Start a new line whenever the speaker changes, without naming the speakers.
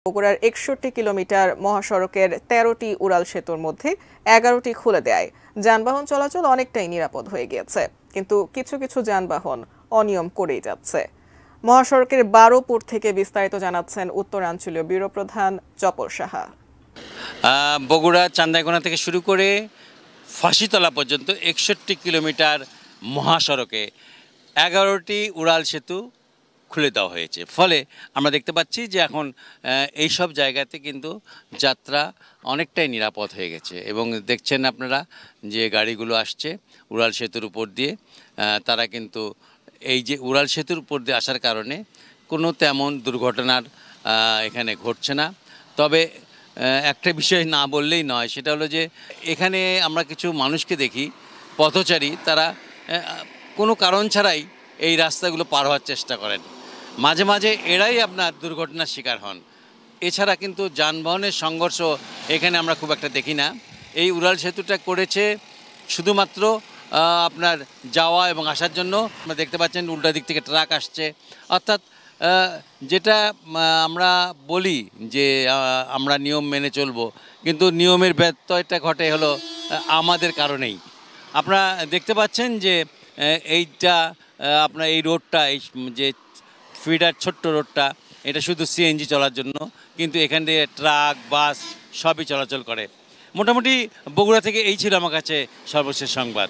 বগুড়ার ৬১ কিলোমিটার মহাসড়কের ১৩টি উড়াল সেতুর মধ্যে ১১টি খুলে দেয় যানবাহন চলাচল অনেকটাই নিরাপদ হয়ে গিয়েছে, কিন্তু কিছু কিছু যানবাহন অনিয়ম করেই যাচ্ছে। মহাসড়কের ১২পুর থেকে বিস্তারিত জানাচ্ছেন উত্তরাঞ্চলীয় ব্যুরো প্রধান চপল সাহা।
বগুড়া চান্দাইকোনা থেকে শুরু করে ফাঁসিতলা পর্যন্ত ৬১ কিলোমিটার মহাসড়কে ১১টি উড়াল সেতু খুলে দেওয়া হয়েছে। ফলে আমরা দেখতে পাচ্ছি যে এখন এই সব জায়গাতে কিন্তু যাত্রা অনেকটাই নিরাপদ হয়ে গেছে এবং দেখছেন আপনারা যে গাড়িগুলো আসছে উড়াল সেতুর উপর দিয়ে, তারা কিন্তু এই যে উড়াল সেতুর উপর দিয়ে আসার কারণে কোনো তেমন দুর্ঘটনার এখানে ঘটছে না। তবে একটা বিষয় না বললেই নয়, সেটা হলো যে এখানে আমরা কিছু মানুষকে দেখি পথচারী, তারা কোনো কারণ ছাড়াই এই রাস্তাগুলো পার হওয়ার চেষ্টা করেন। মাঝে মাঝে এরাই আপনার দুর্ঘটনার শিকার হন। এছাড়া কিন্তু যানবাহনের সংঘর্ষ এখানে আমরা খুব একটা দেখি না। এই উড়াল সেতুটা করেছে শুধুমাত্র আপনার যাওয়া এবং আসার জন্য। আমরা দেখতে পাচ্ছেন উল্টা দিক থেকে ট্রাক আসছে, অর্থাৎ যেটা আমরা বলি যে আমরা নিয়ম মেনে চলবো, কিন্তু নিয়মের ব্যত্যয়টা ঘটে হলো আমাদের কারণেই। আপনারা দেখতে পাচ্ছেন যে এইটা আপনার এই রোডটা, এই যে ফিডার ছোট্ট রোডটা, এটা শুধু সিএনজি চলার জন্য, কিন্তু এখান থেকে ট্রাক বাস সবই চলাচল করে। মোটামুটি বগুড়া থেকে এই ছিল আমার কাছে সর্বশেষ সংবাদ।